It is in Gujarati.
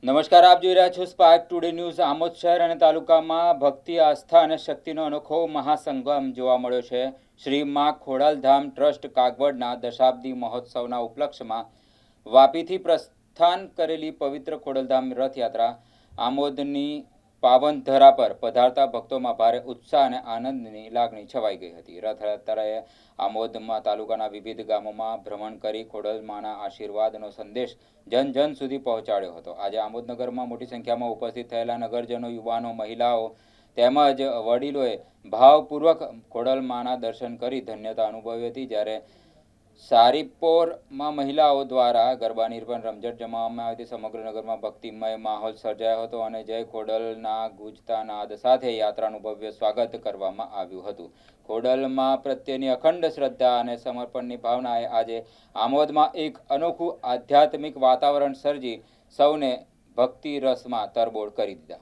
નમસ્કાર, આપ જોઈ રહ્યા છો સ્પાર્ક ટુડે ન્યૂઝ। આમોદ શહેર અને તાલુકામાં ભક્તિ, આસ્થા અને શક્તિનો અનોખો મહાસંગમ જોવા મળ્યો છે। શ્રી માં ખોડલધામ ટ્રસ્ટ કાગવડના દશાબ્દી મહોત્સવના ઉપલક્ષમાં વાપીથી પ્રસ્થાન કરેલી પવિત્ર ખોડલધામ રથયાત્રા આમોદની પાવન ધરા પર પધારતા ભક્તોમાં ભારે ઉત્સાહ અને આનંદની લાગણી છવાઈ ગઈ હતી। રથયાત્રાએ આમોદમાં તાલુકાના વિવિધ ગામોમાં ભ્રમણ કરી ખોડલમાના આશીર્વાદનો સંદેશ જન જન સુધી પહોંચાડ્યો હતો। આજે આમોદનગરમાં મોટી સંખ્યામાં ઉપસ્થિત થયેલા નગરજનો, યુવાનો, મહિલાઓ તેમજ વડીલોએ ભાવપૂર્વક ખોડલમાના દર્શન કરી ધન્યતા અનુભવી હતી। જ્યારે સારીપોરમાં મહિલાઓ દ્વારા ગરબાની પણ રમઝટ જમાવવામાં આવી હતી। સમગ્ર નગરમાં ભક્તિમય માહોલ સર્જાયો હતો અને જય ખોડલના ગુંજતા નાદ સાથે યાત્રાનું ભવ્ય સ્વાગત કરવામાં આવ્યું હતું। ખોડલમાં પ્રત્યેની અખંડ શ્રદ્ધા અને સમર્પણની ભાવનાએ આજે આમોદમાં એક અનોખું આધ્યાત્મિક વાતાવરણ સર્જી સૌને ભક્તિ રસમાં તરબોળ કરી દીધા।